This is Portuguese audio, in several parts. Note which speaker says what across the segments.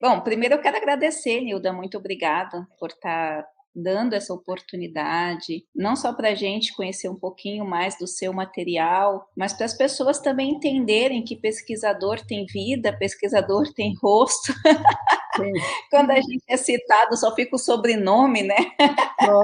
Speaker 1: Bom, primeiro eu quero agradecer, Nilda, muito obrigada por estar dando essa oportunidade, não só para a gente conhecer um pouquinho mais do seu material, mas para as pessoas também entenderem que pesquisador tem vida, pesquisador tem rosto.
Speaker 2: Tem,
Speaker 1: Quando a gente é citado, só fica o sobrenome, né?
Speaker 2: só.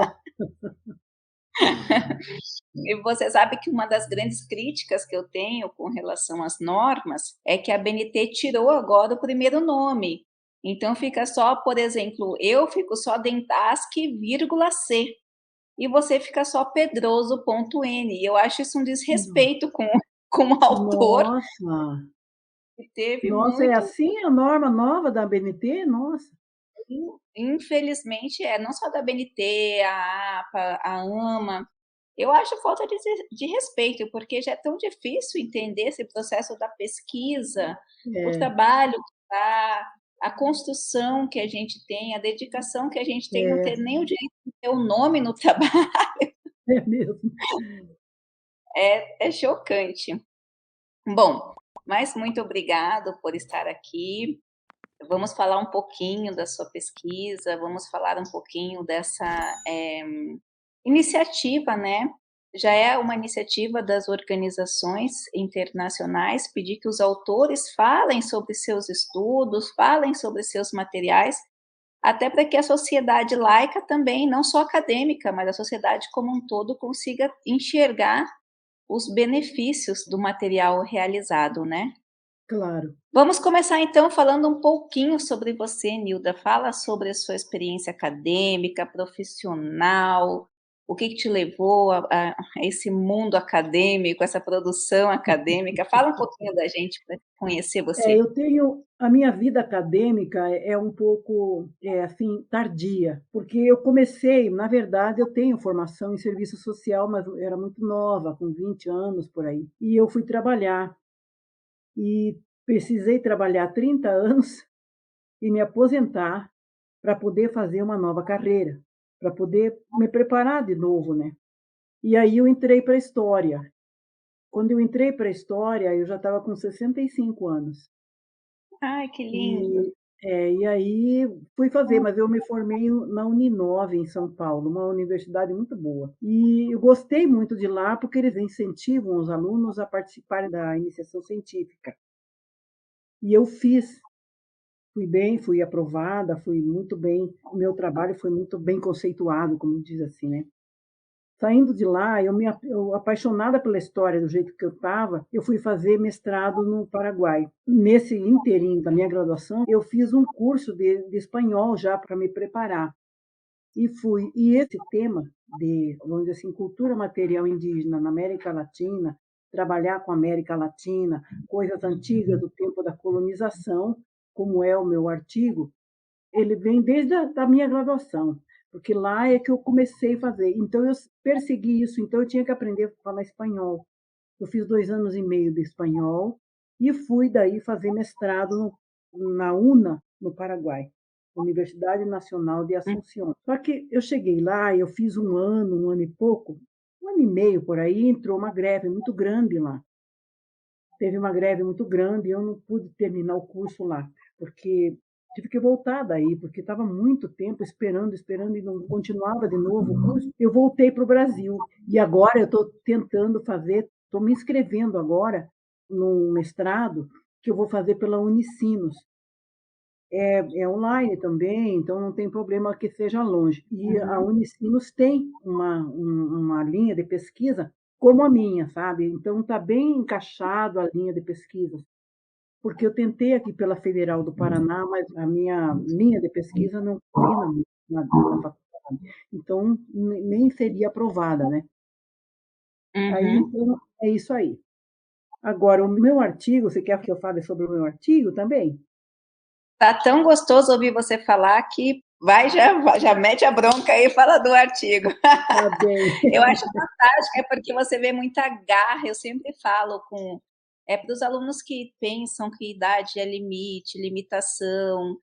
Speaker 1: E você sabe que uma das grandes críticas que eu tenho com relação às normas é que a BNT tirou agora o primeiro nome. Então fica só, por exemplo, eu fico só Dentasque, vírgula C, e você fica só Pedroso.n. Eu acho isso um desrespeito com o autor,
Speaker 2: Nossa,
Speaker 1: que teve
Speaker 2: nossa, é
Speaker 1: muito.
Speaker 2: assim a norma nova da BNT? Nossa,
Speaker 1: Infelizmente, não só da BNT, a APA, a AMA. Eu acho falta de respeito, porque já é tão difícil entender esse processo da pesquisa, o
Speaker 2: é,
Speaker 1: trabalho que dá, a construção que a gente tem, a dedicação que a gente tem, não ter
Speaker 2: é,
Speaker 1: nem o direito de ter o nome no trabalho,
Speaker 2: é mesmo.
Speaker 1: é chocante. Bom, mas muito obrigado por estar aqui. Vamos falar um pouquinho da sua pesquisa, vamos falar um pouquinho dessa iniciativa, né? Já é uma iniciativa das organizações internacionais pedir que os autores falem sobre seus estudos, falem sobre seus materiais, até para que a sociedade laica também, não só acadêmica, mas a sociedade como um todo consiga enxergar os benefícios do material realizado, né?
Speaker 2: Claro.
Speaker 1: Vamos começar então falando um pouquinho sobre você, Nilda. Fala sobre a sua experiência acadêmica, profissional, o que te levou a esse mundo acadêmico, essa produção acadêmica. Fala um pouquinho da gente para conhecer
Speaker 2: É,
Speaker 1: você.
Speaker 2: eu tenho a minha vida acadêmica é um pouco assim tardia, porque eu comecei, na verdade, eu tenho formação em serviço social, mas eu era muito nova, com 20 anos por aí, e eu fui trabalhar e precisei trabalhar 30 anos e me aposentar para poder fazer uma nova carreira, para poder me preparar de novo, né? E aí eu entrei para a história. Quando eu entrei para a história, eu já estava com 65 anos.
Speaker 1: Ai, que lindo.
Speaker 2: E, e aí fui fazer, mas eu me formei na Uninove, em São Paulo, uma universidade muito boa. E eu gostei muito de lá porque eles incentivam os alunos a participarem da iniciação científica. E eu fiz, fui bem, fui aprovada, fui muito bem, o meu trabalho foi muito bem conceituado, como diz assim, né? Saindo de lá, eu apaixonada pela história do jeito que eu estava, eu fui fazer mestrado no Paraguai. Nesse inteirinho da minha graduação, eu fiz um curso de espanhol já para me preparar. E fui. E esse tema de, vamos dizer assim, cultura material indígena na América Latina, trabalhar com a América Latina, coisas antigas do tempo da colonização, como é o meu artigo, ele vem desde a da minha graduação, porque lá é que eu comecei a fazer. Então, eu persegui isso, então eu tinha que aprender a falar espanhol. Eu fiz 2 anos e meio de espanhol e fui daí fazer mestrado na UNA, no Paraguai, Universidade Nacional de Assunção. Só que eu cheguei lá, eu fiz um ano e pouco, um ano e meio por aí, entrou uma greve muito grande lá. Teve uma greve muito grande e eu não pude terminar o curso lá, porque tive que voltar daí, porque estava muito tempo esperando, esperando e não continuava de novo o curso. Eu voltei para o Brasil e agora eu estou tentando fazer, estou me inscrevendo agora num mestrado que eu vou fazer pela Unicinos. É online também, então não tem problema que seja longe. E a
Speaker 1: Uhum.
Speaker 2: Unicinos tem uma linha de pesquisa como a minha, sabe? Então está bem encaixado a linha de pesquisa, porque eu tentei aqui pela Federal do Paraná, mas a minha linha de pesquisa não combina muito na faculdade, então nem seria aprovada, né? Aí,
Speaker 1: Uhum.
Speaker 2: então, é isso aí. Agora, o meu artigo, você quer que eu fale sobre o meu artigo também?
Speaker 1: Tá tão gostoso ouvir você falar que já mete a bronca aí e fala do artigo.
Speaker 2: Tá bem.
Speaker 1: Eu acho fantástico, é porque você vê muita garra. Eu sempre falo para os alunos que pensam que idade é limite, limitação,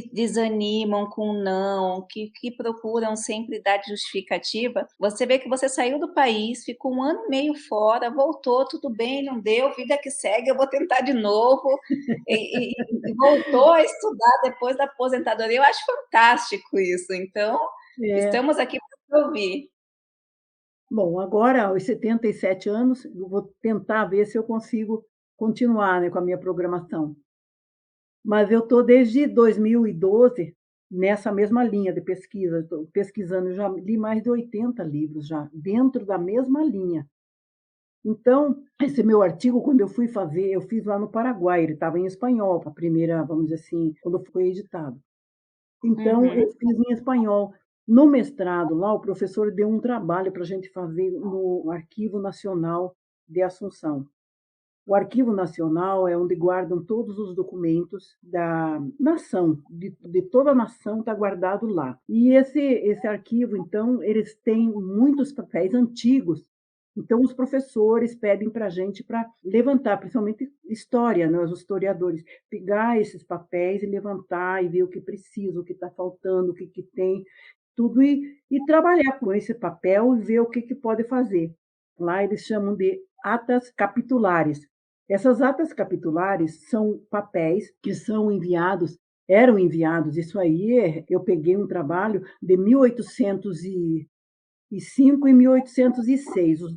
Speaker 1: que desanimam com o não, que procuram sempre dar justificativa, você vê que você saiu do país, ficou 1 ano e meio fora, voltou, tudo bem, não deu, vida que segue, eu vou tentar de novo, e voltou a estudar depois da aposentadoria. Eu acho fantástico isso, então
Speaker 2: É.
Speaker 1: estamos aqui para te ouvir.
Speaker 2: Bom, agora aos 77 anos, eu vou tentar ver se eu consigo continuar, né, com a minha programação. Mas eu estou desde 2012 nessa mesma linha de pesquisa, estou pesquisando, eu já li mais de 80 livros já, dentro da mesma linha. Então, esse meu artigo, quando eu fui fazer, eu fiz lá no Paraguai, ele estava em espanhol, a primeira, vamos dizer assim, quando foi editado. Então, eu
Speaker 1: Uhum,
Speaker 2: fiz em espanhol. No mestrado, lá, o professor deu um trabalho para a gente fazer no Arquivo Nacional de Assunção. O Arquivo Nacional é onde guardam todos os documentos da nação, de toda a nação está guardado lá. E esse arquivo, então, eles têm muitos papéis antigos. Então, os professores pedem para a gente para levantar, principalmente história, né, os historiadores, pegar esses papéis e levantar e ver o que precisa, o que está faltando, o que, que tem, tudo, e trabalhar com esse papel e ver o que, que pode fazer. Lá eles chamam de atas capitulares. Essas atas capitulares são papéis que são enviados, eram enviados, isso aí eu peguei um trabalho de 1805 e 1806, os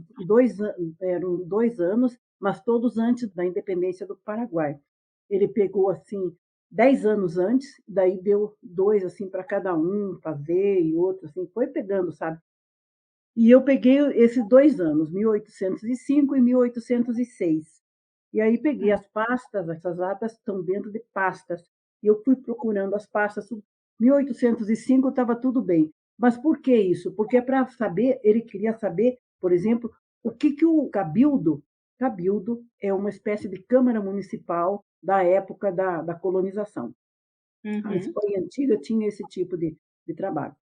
Speaker 2: eram 2 anos, mas todos antes da independência do Paraguai. Ele pegou assim 10 anos antes, daí deu 2 assim para cada um fazer e outro assim, foi pegando, sabe? E eu peguei esses 2 anos, 1805 e 1806. E aí peguei as pastas, essas atas estão dentro de pastas, e eu fui procurando as pastas. 1805 estava tudo bem. Mas por que isso? Porque é para saber, ele queria saber, por exemplo, o que, que o cabildo, cabildo é uma espécie de câmara municipal da época da colonização. A
Speaker 1: uhum.
Speaker 2: Espanha antiga tinha esse tipo de trabalho.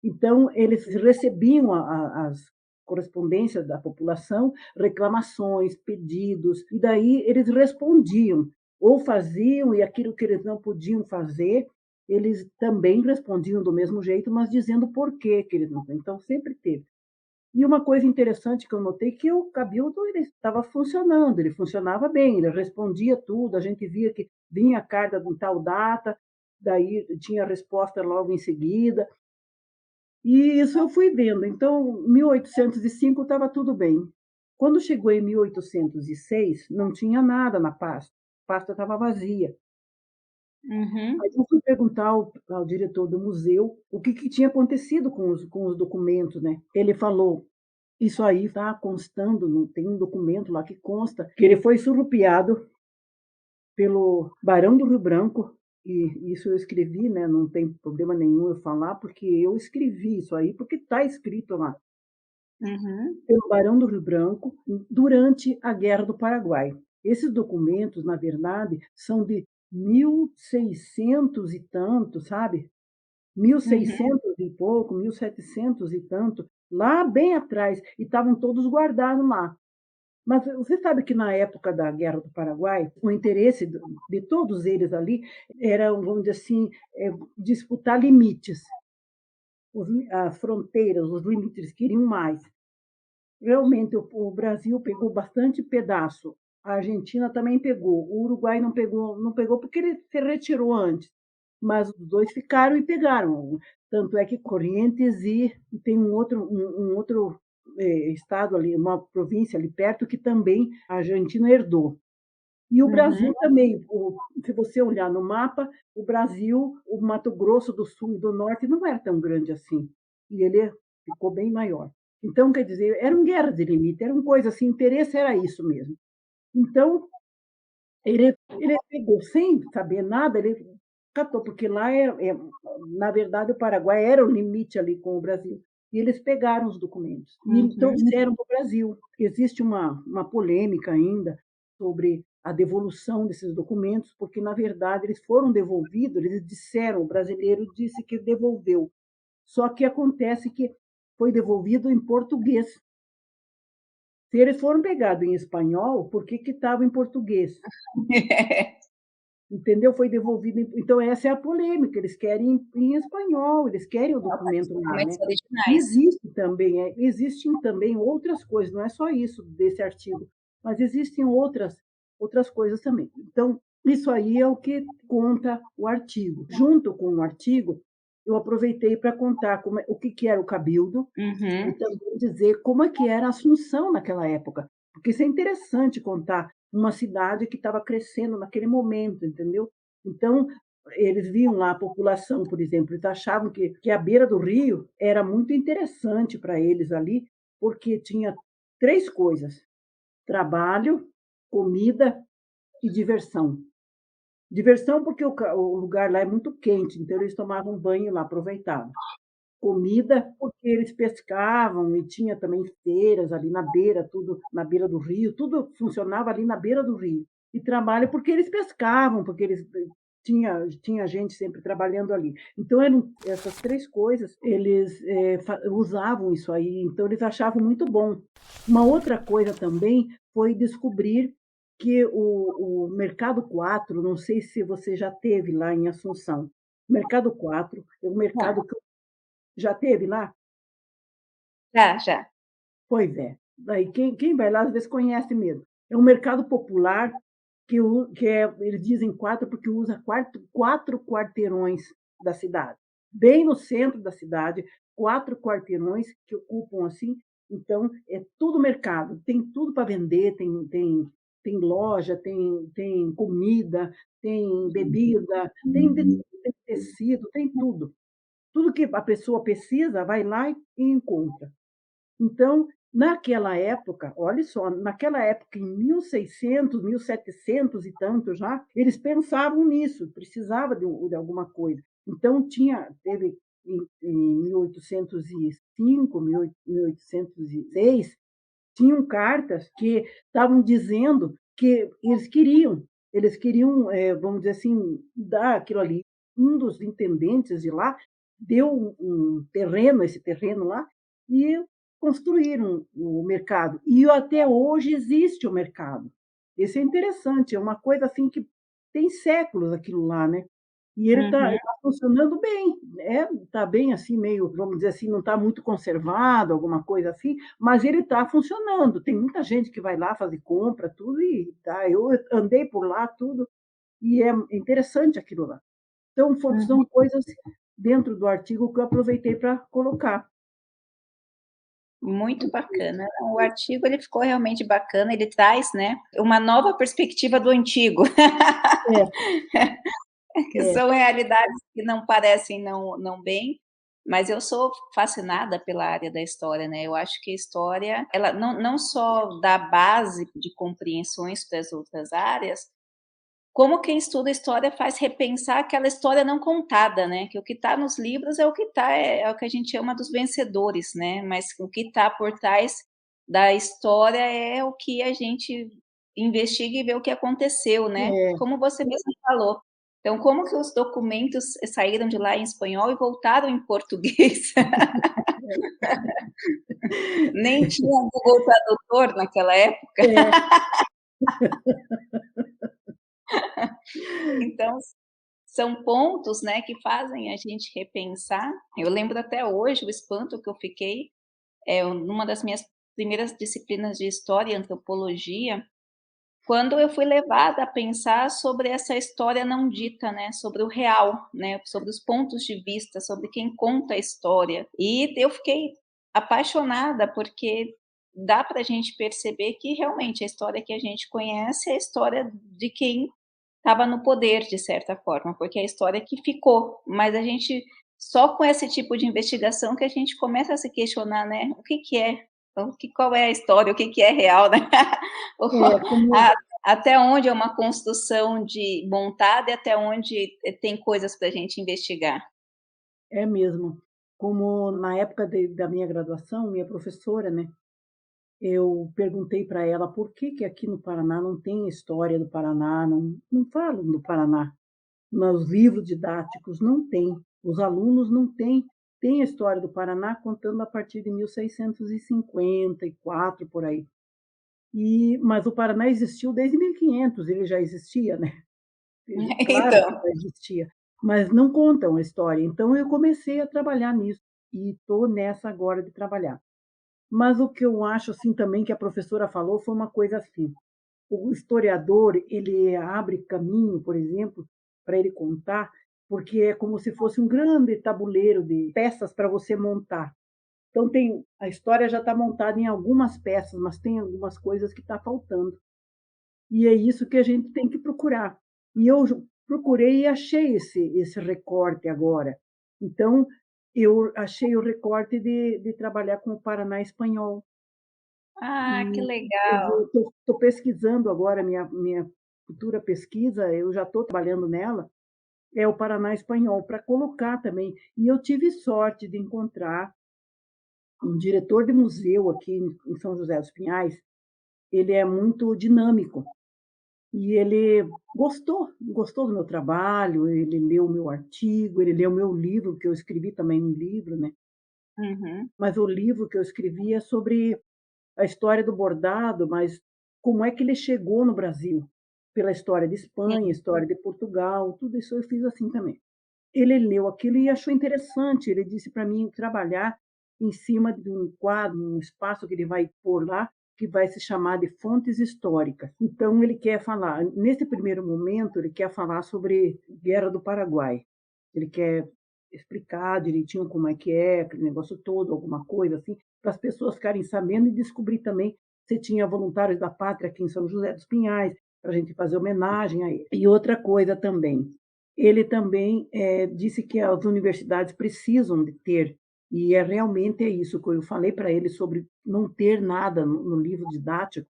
Speaker 2: Então, eles recebiam as correspondências da população, reclamações, pedidos, e daí eles respondiam, ou faziam, e aquilo que eles não podiam fazer, eles também respondiam do mesmo jeito, mas dizendo por quê que eles não. Então, sempre teve. E uma coisa interessante que eu notei que o Cabildo ele estava funcionando, ele funcionava bem, ele respondia tudo, a gente via que vinha a carta em tal data, daí tinha a resposta logo em seguida. E isso eu fui vendo. Então, 1805 estava tudo bem. Quando chegou em 1806, não tinha nada na pasta. A pasta estava vazia.
Speaker 1: Uhum.
Speaker 2: Aí eu fui perguntar ao diretor do museu o que, que tinha acontecido com os documentos, né? Ele falou: isso aí está constando, tem um documento lá que consta que ele foi surrupiado pelo Barão do Rio Branco, e isso eu escrevi, né? Não tem problema nenhum eu falar, porque eu escrevi isso aí, porque está escrito lá.
Speaker 1: Uhum.
Speaker 2: Pelo Barão do Rio Branco durante a Guerra do Paraguai. Esses documentos, na verdade, são de 1600 e tanto, sabe? Mil e
Speaker 1: Uhum.
Speaker 2: seiscentos e pouco, 1700 e tanto, lá bem atrás, e estavam todos guardados lá. Mas você sabe que na época da Guerra do Paraguai, o interesse de todos eles ali era, vamos dizer assim, disputar limites, as fronteiras, os limites, eles queriam mais. Realmente, o Brasil pegou bastante pedaço. A Argentina também pegou. O Uruguai não pegou porque ele se retirou antes. Mas os dois ficaram e pegaram. Tanto é que Corrientes e tem um outro estado ali, uma província ali perto que também a Argentina herdou. E o Brasil
Speaker 1: Uhum.
Speaker 2: também, se você olhar no mapa, o Brasil, o Mato Grosso do Sul e do Norte não era tão grande assim. E ele ficou bem maior. Então, quer dizer, eram guerras de limite, eram coisas assim, interesse era isso mesmo. Então, ele pegou sem saber nada, ele catou, porque lá, na verdade, o Paraguai era o limite ali com o Brasil. E eles pegaram os documentos e
Speaker 1: Uhum.
Speaker 2: trouxeram para o Brasil. Existe uma polêmica ainda sobre a devolução desses documentos, porque, na verdade, eles foram devolvidos, eles disseram, o brasileiro disse que devolveu. Só que acontece que foi devolvido em português. Se eles foram pegados em espanhol, por que estava em português? entendeu? Foi devolvido. Então, essa é a polêmica. Eles querem em espanhol, eles querem o
Speaker 1: Falta dos
Speaker 2: documento lá,
Speaker 1: documentos
Speaker 2: né? E
Speaker 1: originais.
Speaker 2: existem também outras coisas, não é só isso desse artigo, mas existem outras coisas também. Então, isso aí é o que conta o artigo. Junto com o artigo, eu aproveitei para contar o que era o cabildo e
Speaker 1: Uhum.
Speaker 2: também dizer como é que era a Assunção naquela época, porque isso é interessante contar uma cidade que estava crescendo naquele momento, entendeu? Então, eles viam lá a população, por exemplo, eles achavam que a beira do rio era muito interessante para eles ali, porque tinha três coisas: trabalho, comida e diversão. Diversão porque o lugar lá é muito quente, então eles tomavam banho lá, aproveitavam. Comida, porque eles pescavam e tinha também feiras ali na beira, tudo na beira do rio, tudo funcionava ali na beira do rio. E trabalho porque eles pescavam, porque eles tinha gente sempre trabalhando ali. Então eram essas três coisas, eles usavam isso aí, então eles achavam muito bom. Uma outra coisa também foi descobrir que o Mercado 4, não sei se você já teve lá em Assunção, Mercado 4 é um
Speaker 1: Já,
Speaker 2: mercado que já teve lá?
Speaker 1: já, já.
Speaker 2: Pois é. Daí quem vai lá às vezes conhece mesmo. É um mercado popular eles dizem quatro porque usa quatro quarteirões da cidade. Bem no centro da cidade, quatro quarteirões que ocupam assim. Então, é tudo mercado, tem tudo para vender, tem loja, tem comida, tem bebida, tem tecido, tem tudo. Tudo que a pessoa precisa, vai lá e encontra. Então, naquela época, olha só, naquela época, em 1600, 1700 e tanto já, eles pensavam nisso, precisava de alguma coisa. Então, teve em 1805, 1806, tinham cartas que estavam dizendo que eles queriam, vamos dizer assim, dar aquilo ali. Um dos intendentes de lá deu um terreno, esse terreno lá, e construíram o mercado. E até hoje existe o mercado. Isso é interessante, é uma coisa assim que tem séculos aquilo lá, né? E ele está
Speaker 1: Uhum.
Speaker 2: tá funcionando bem, está bem assim, meio, vamos dizer assim, não está muito conservado, alguma coisa assim, mas ele está funcionando. Tem muita gente que vai lá fazer compra, tudo, e tá. Eu andei por lá, tudo, e é interessante aquilo lá. Então,
Speaker 1: Uhum.
Speaker 2: são coisas dentro do artigo que eu aproveitei para colocar.
Speaker 1: Muito bacana. O artigo ele ficou realmente bacana, ele traz, né, uma nova perspectiva do antigo,
Speaker 2: É,
Speaker 1: que
Speaker 2: é,
Speaker 1: são realidades que não parecem não bem, mas eu sou fascinada pela área da história, né, eu acho que a história, ela não só dá base de compreensões para as outras áreas, como quem estuda história faz repensar aquela história não contada, né, que o que está nos livros é o que está, é o que a gente chama dos vencedores, né, mas o que está por trás da história é o que a gente investiga e vê o que aconteceu, né,
Speaker 2: é,
Speaker 1: como você mesmo falou. Então, como que os documentos saíram de lá em espanhol e voltaram em português? Nem tinha Google Tradutor naquela época.
Speaker 2: é,
Speaker 1: Então, são pontos, né, que fazem a gente repensar. Eu lembro até hoje o espanto que eu fiquei, numa das minhas primeiras disciplinas de história e antropologia, quando eu fui levada a pensar sobre essa história não dita, né, sobre o real, né, sobre os pontos de vista, sobre quem conta a história. E eu fiquei apaixonada, porque dá para a gente perceber que realmente a história que a gente conhece é a história de quem estava no poder, de certa forma, porque é a história que ficou, mas a gente só com esse tipo de investigação que a gente começa a se questionar, né, o que que é? Então, qual é a história, o que que é real, né?
Speaker 2: como
Speaker 1: A até onde é uma construção de montada e até onde tem coisas para a gente investigar.
Speaker 2: é mesmo. Como na época da minha graduação, minha professora, né, eu perguntei para ela por que aqui no Paraná não tem história do Paraná, não falam do Paraná. Nos livros didáticos não tem, os alunos não têm. Tem a história do Paraná contando a partir de 1654, por aí. Mas o Paraná existiu desde 1500, ele já existia, né? Claro que
Speaker 1: Então,
Speaker 2: já existia, mas não contam a história. Então eu comecei a trabalhar nisso e estou nessa agora de trabalhar. Mas o que eu acho, assim, também que a professora falou foi uma coisa assim, o historiador, ele abre caminho, por exemplo, para ele contar, porque é como se fosse um grande tabuleiro de peças para você montar. Então tem a história já está montada em algumas peças, mas tem algumas coisas que está faltando. E é isso que a gente tem que procurar. E eu procurei e achei esse recorte agora. Então, eu achei o recorte de trabalhar com o Paraná espanhol.
Speaker 1: ah, que
Speaker 2: E eu
Speaker 1: legal.
Speaker 2: vou estou pesquisando agora, minha futura pesquisa, eu já estou trabalhando nela, é o Paraná espanhol, para colocar também. E eu tive sorte de encontrar um diretor de museu aqui em São José dos Pinhais, ele é muito dinâmico. E ele gostou do meu trabalho, ele leu o meu artigo, ele leu o meu livro, que eu escrevi também um livro, né.
Speaker 1: Uhum.
Speaker 2: Mas o livro que eu escrevi é sobre a história do bordado, mas como é que ele chegou no Brasil, pela história de Espanha,
Speaker 1: Sim,
Speaker 2: história de Portugal, tudo isso eu fiz assim também. Ele leu aquilo e achou interessante, ele disse para mim trabalhar em cima de um quadro, um espaço que ele vai pôr lá, que vai se chamar de fontes históricas. Então ele quer falar, nesse primeiro momento, ele quer falar sobre Guerra do Paraguai. Ele quer explicar direitinho como é, aquele negócio todo, alguma coisa assim, para as pessoas ficarem sabendo e descobrir também se tinha voluntários da pátria aqui em São José dos Pinhais, para a gente fazer homenagem a ele. E outra coisa também, ele também disse que as universidades precisam de ter, e realmente é isso que eu falei para ele sobre não ter nada no livro didático.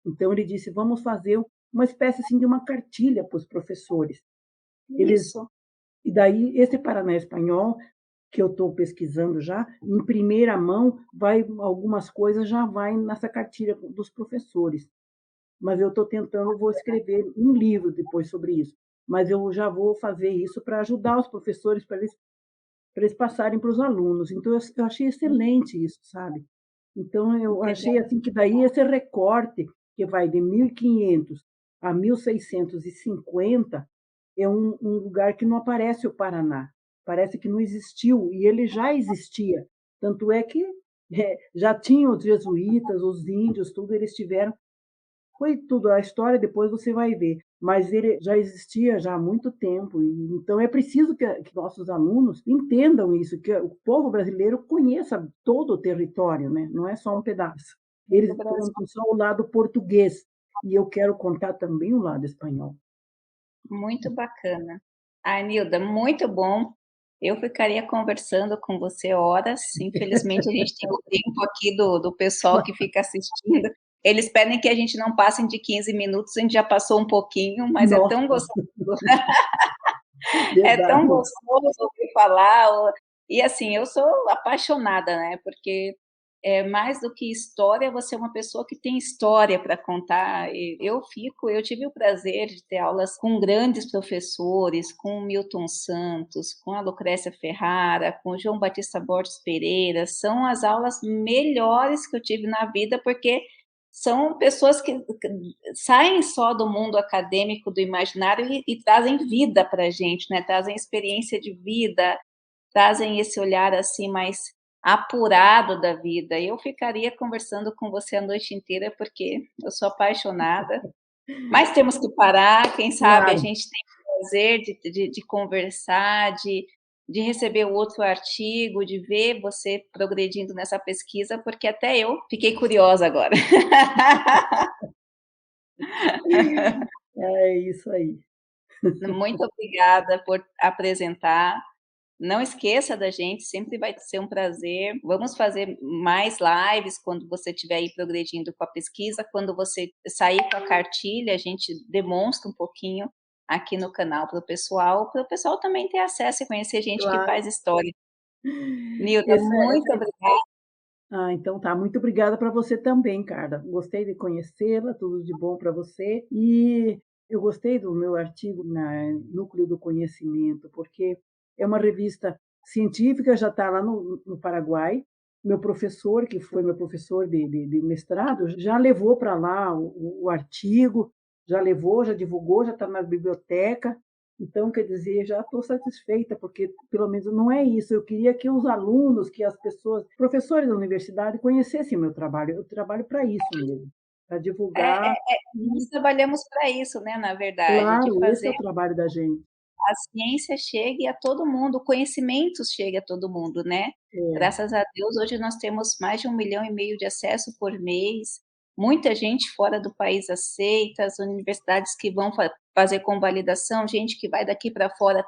Speaker 2: Então ele disse, vamos fazer uma espécie assim de uma cartilha para os professores. Eles
Speaker 1: isso.
Speaker 2: e daí esse Paraná espanhol que eu estou pesquisando já, em primeira mão, vai algumas coisas já vai nessa cartilha dos professores. Mas eu estou tentando, vou escrever um livro depois sobre isso. Mas eu já vou fazer isso para ajudar os professores, para eles passarem para os alunos. Então, eu achei excelente isso, sabe? Então, eu achei
Speaker 1: Legal.
Speaker 2: assim que daí esse recorte, que vai de 1500 a 1650, é um lugar que não aparece o Paraná. Parece que não existiu, e ele já existia. Tanto é que já tinham os jesuítas, os índios, tudo, eles tiveram foi tudo a história, depois você vai ver, mas ele já existia já há muito tempo, e então é preciso que nossos alunos entendam isso, que o povo brasileiro conheça todo o território, né, não é só um pedaço.
Speaker 1: Do
Speaker 2: Eles
Speaker 1: Brasil.
Speaker 2: contam só o lado português, e eu quero contar também o lado espanhol.
Speaker 1: Muito bacana. Ai, Nilda, muito bom. Eu ficaria conversando com você horas. Infelizmente, a gente tem o tempo aqui do pessoal que fica assistindo. Eles pedem que a gente não passe de 15 minutos, a gente já passou um pouquinho, mas
Speaker 2: Nossa,
Speaker 1: é tão
Speaker 2: verdade.
Speaker 1: gostoso ouvir falar. E assim, eu sou apaixonada, né? Porque mais do que história, você é uma pessoa que tem história para contar. E eu tive o prazer de ter aulas com grandes professores, com o Milton Santos, com a Lucrécia Ferrara, com o João Batista Borges Pereira. São as aulas melhores que eu tive na vida, porque são pessoas que saem só do mundo acadêmico, do imaginário e trazem vida para a gente, né? Trazem experiência de vida, trazem esse olhar assim mais apurado da vida. Eu ficaria conversando com você a noite inteira porque eu sou apaixonada. Mas temos que parar, quem sabe a
Speaker 2: Claro.
Speaker 1: gente tem o prazer de conversar, de receber o outro artigo, de ver você progredindo nessa pesquisa, porque até eu fiquei curiosa agora.
Speaker 2: É isso aí.
Speaker 1: Muito obrigada por apresentar. Não esqueça da gente, sempre vai ser um prazer. Vamos fazer mais lives quando você estiver aí progredindo com a pesquisa. Quando você sair com a cartilha, a gente demonstra um pouquinho aqui no canal para o pessoal também ter acesso e conhecer gente que
Speaker 2: Claro.
Speaker 1: faz história. Nilda,
Speaker 2: Essa
Speaker 1: muito
Speaker 2: essa
Speaker 1: obrigada.
Speaker 2: Ah, então tá. Muito obrigada para você também, Carla. Gostei de conhecê-la, tudo de bom para você. E eu gostei do meu artigo na Núcleo do Conhecimento, porque é uma revista científica, já está lá no Paraguai. Meu professor, que foi meu professor de mestrado, já levou para lá o artigo, já levou, já divulgou, já está na biblioteca. Então, quer dizer, já estou satisfeita, porque pelo menos não é isso. Eu queria que os alunos, que as pessoas, professores da universidade, conhecessem o meu trabalho. Eu trabalho para isso mesmo, para divulgar.
Speaker 1: Nós
Speaker 2: E,
Speaker 1: trabalhamos para isso, né, na verdade, de
Speaker 2: claro, esse é
Speaker 1: fazer
Speaker 2: o trabalho da gente.
Speaker 1: a ciência chegue a todo mundo, o conhecimento chegue a todo mundo, né.
Speaker 2: É.
Speaker 1: Graças a Deus, hoje nós temos mais de 1,5 milhão de acesso por mês, muita gente fora do país aceita, as universidades que vão fazer convalidação, gente que vai daqui para fora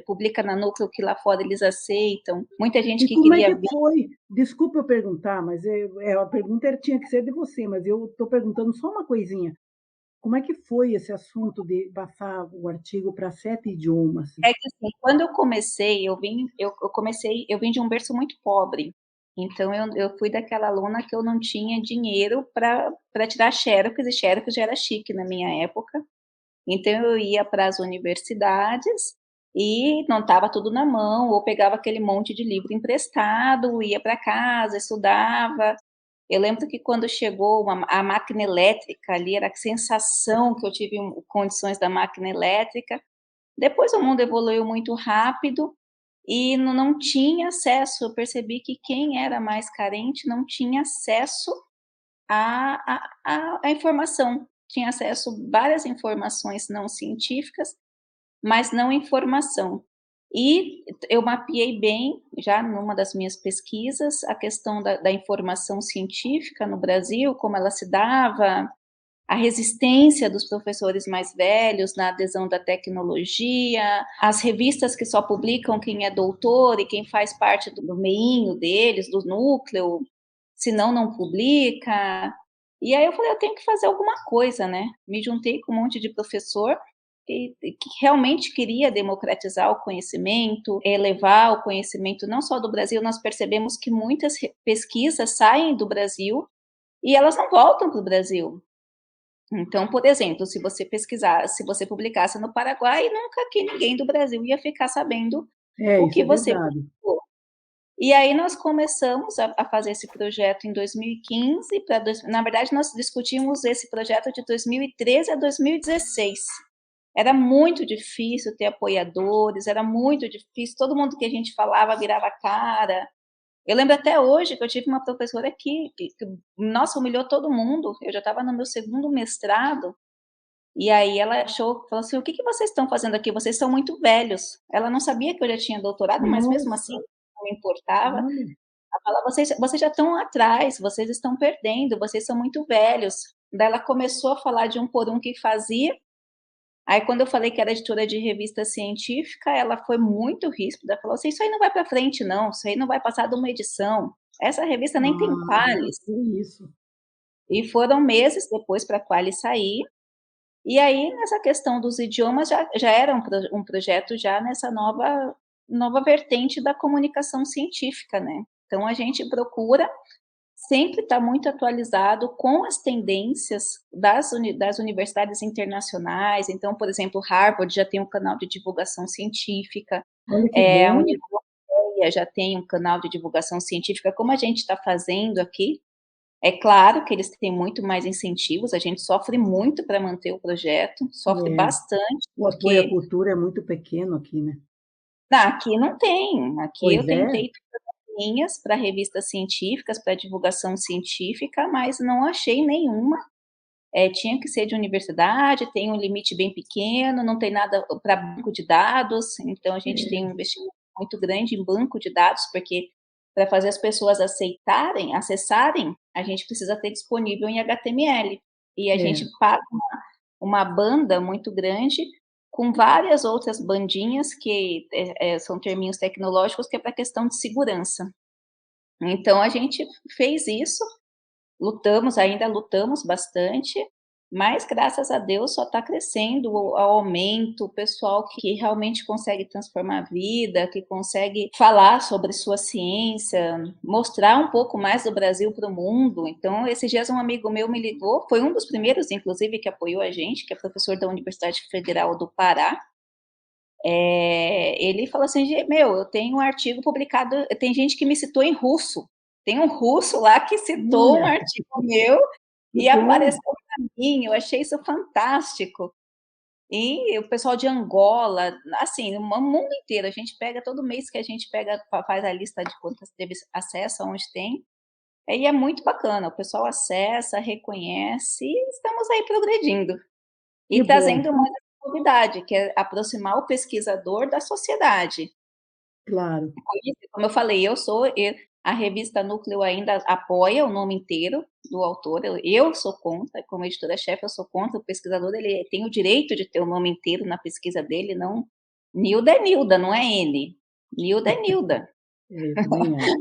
Speaker 1: publica na Núcleo que lá fora eles aceitam, muita gente
Speaker 2: E
Speaker 1: que
Speaker 2: como é
Speaker 1: queria
Speaker 2: que
Speaker 1: vir.
Speaker 2: foi? Desculpa eu perguntar, mas a pergunta tinha que ser de você, mas eu estou perguntando só uma coisinha. Como é que foi esse assunto de passar o artigo para 7 idiomas?
Speaker 1: É que assim, quando eu comecei, eu vim de um berço muito pobre, então eu fui daquela aluna que eu não tinha dinheiro para tirar xerox, e xerox já era chique na minha época, então eu ia para as universidades e não estava tudo na mão, ou pegava aquele monte de livro emprestado, ia para casa, estudava. Eu lembro que quando chegou a máquina elétrica ali, era a sensação que eu tive condições da máquina elétrica. Depois o mundo evoluiu muito rápido e não tinha acesso. Eu percebi que quem era mais carente não tinha acesso à informação. Tinha acesso a várias informações não científicas, mas não informação. E eu mapeei bem, já numa das minhas pesquisas, a questão da informação científica no Brasil, como ela se dava, a resistência dos professores mais velhos na adesão da tecnologia, as revistas que só publicam quem é doutor e quem faz parte do meinho deles, do núcleo, senão não publica. E aí eu falei, eu tenho que fazer alguma coisa, né? Me juntei com um monte de professor que realmente queria democratizar o conhecimento, elevar o conhecimento não só do Brasil, nós percebemos que muitas pesquisas saem do Brasil e elas não voltam para o Brasil. Então, por exemplo, se você pesquisar, se você publicasse no Paraguai, nunca que ninguém do Brasil ia ficar sabendo
Speaker 2: É,
Speaker 1: o
Speaker 2: isso
Speaker 1: que
Speaker 2: é
Speaker 1: você
Speaker 2: verdade.
Speaker 1: publicou. E aí nós começamos a fazer esse projeto em 2015, na verdade nós discutimos esse projeto de 2013 a 2016. Era muito difícil ter apoiadores, era muito difícil, todo mundo que a gente falava virava cara. Eu lembro até hoje que eu tive uma professora que nossa, humilhou todo mundo. Eu já estava no meu segundo mestrado, e aí ela falou assim: "O que que vocês estão fazendo aqui? Vocês são muito velhos". Ela não sabia que eu já tinha doutorado, mas mesmo assim
Speaker 2: Nossa,
Speaker 1: não me importava.
Speaker 2: olha,
Speaker 1: Ela falava: "Vocês já estão atrás, vocês estão perdendo, vocês são muito velhos". Daí ela começou a falar de um por um que fazia. Aí quando eu falei que era editora de revista científica, ela foi muito ríspida, falou assim: "Isso aí não vai para frente não, isso aí não vai passar de uma edição. Essa revista nem tem qualis".
Speaker 2: que isso.
Speaker 1: E foram meses depois para a qualis sair. E aí, nessa questão dos idiomas, já era um projeto já nessa nova vertente da comunicação científica, né. Então a gente procura sempre estar muito atualizado com as tendências das universidades internacionais. Então, por exemplo, Harvard já tem um canal de divulgação científica,
Speaker 2: Olha que
Speaker 1: a
Speaker 2: bom.
Speaker 1: União Europeia já tem um canal de divulgação científica, como a gente está fazendo aqui. É claro que eles têm muito mais incentivos, a gente sofre muito para manter o projeto, sofre
Speaker 2: É,
Speaker 1: bastante,
Speaker 2: o apoio à
Speaker 1: porque
Speaker 2: cultura é muito pequeno aqui, né.
Speaker 1: aqui não tem, aqui
Speaker 2: Pois
Speaker 1: eu
Speaker 2: é,
Speaker 1: tentei todas as linhas para revistas científicas, para divulgação científica, mas não achei nenhuma. Tinha que ser de universidade, tem um limite bem pequeno, não tem nada para banco de dados, então a gente tem um investimento muito grande em banco de dados, porque para fazer as pessoas acessarem, a gente precisa ter disponível em HTML. E a
Speaker 2: é,
Speaker 1: gente paga uma banda muito grande com várias outras bandinhas que são terminhos tecnológicos que é para questão de segurança. Então a gente fez isso. Ainda lutamos bastante, mas graças a Deus só está crescendo o aumento, o pessoal que realmente consegue transformar a vida, que consegue falar sobre sua ciência, mostrar um pouco mais do Brasil para o mundo. Então, esses dias um amigo meu me ligou, foi um dos primeiros, inclusive, que apoiou a gente, que é professor da Universidade Federal do Pará. Ele falou assim: Meu, eu tenho um artigo publicado, tem gente que me citou em russo. Tem um russo lá que citou um
Speaker 2: olha,
Speaker 1: artigo meu
Speaker 2: que
Speaker 1: e
Speaker 2: bom.
Speaker 1: apareceu para mim, eu achei isso fantástico. E o pessoal de Angola, assim, o mundo inteiro, a gente pega todo mês que a gente pega, faz a lista de quantas teve acesso, aonde tem, e é muito bacana, o pessoal acessa, reconhece e estamos aí progredindo.
Speaker 2: Que
Speaker 1: E
Speaker 2: bom,
Speaker 1: trazendo mais essa novidade, que é aproximar o pesquisador da sociedade.
Speaker 2: claro.
Speaker 1: Como eu falei, a revista Núcleo ainda apoia o nome inteiro do autor, eu sou contra, como editora-chefe, eu sou contra, o pesquisador ele tem o direito de ter o nome inteiro na pesquisa dele, não Nilda é Nilda, não é N. Nilda é Nilda.
Speaker 2: Eu também acho.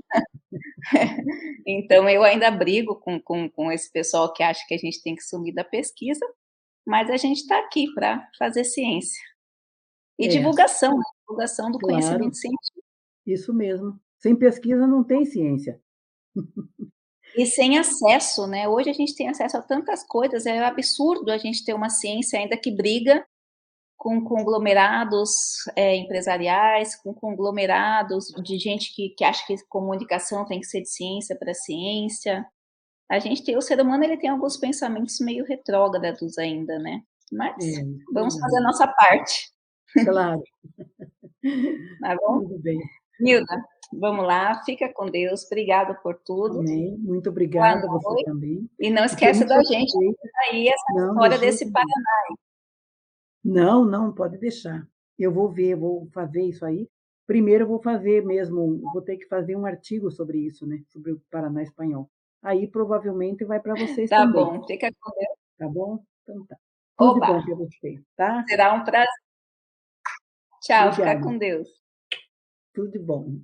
Speaker 1: Então eu ainda brigo com esse pessoal que acha que a gente tem que sumir da pesquisa, mas a gente está aqui para fazer ciência. E
Speaker 2: É,
Speaker 1: divulgação, né, divulgação do
Speaker 2: claro,
Speaker 1: conhecimento científico.
Speaker 2: isso mesmo. Sem pesquisa não tem ciência.
Speaker 1: E sem acesso, né, hoje a gente tem acesso a tantas coisas, é absurdo a gente ter uma ciência ainda que briga com conglomerados, empresariais, com conglomerados de gente que acha que comunicação tem que ser de ciência para ciência. A gente tem o ser humano, ele tem alguns pensamentos meio retrógrados ainda, né,
Speaker 2: É,
Speaker 1: mas
Speaker 2: isso é
Speaker 1: vamos fazer a
Speaker 2: verdade.
Speaker 1: nossa parte,
Speaker 2: Claro,
Speaker 1: tá bom?
Speaker 2: tudo bem.
Speaker 1: Nilda, vamos lá, fica com Deus, obrigada por tudo,
Speaker 2: Amém. Muito
Speaker 1: boa
Speaker 2: obrigada, você
Speaker 1: noite,
Speaker 2: também.
Speaker 1: e não
Speaker 2: Fiquei
Speaker 1: esquece
Speaker 2: muito
Speaker 1: da gente,
Speaker 2: satisfeita.
Speaker 1: aí essa
Speaker 2: Não, de
Speaker 1: história
Speaker 2: jeito
Speaker 1: desse
Speaker 2: nenhum. Não, não, pode deixar. Eu vou ver, vou fazer isso aí. Primeiro eu vou fazer mesmo, vou ter que fazer um artigo sobre isso, né, sobre o Paraná espanhol. Aí provavelmente vai para vocês
Speaker 1: tá
Speaker 2: também,
Speaker 1: bom, fica com Deus.
Speaker 2: tá bom? Então tá. Tudo de
Speaker 1: Oba,
Speaker 2: bom para você, tá?
Speaker 1: será um prazer. Tchau, fica
Speaker 2: Obrigada.
Speaker 1: com Deus.
Speaker 2: Tudo de bom.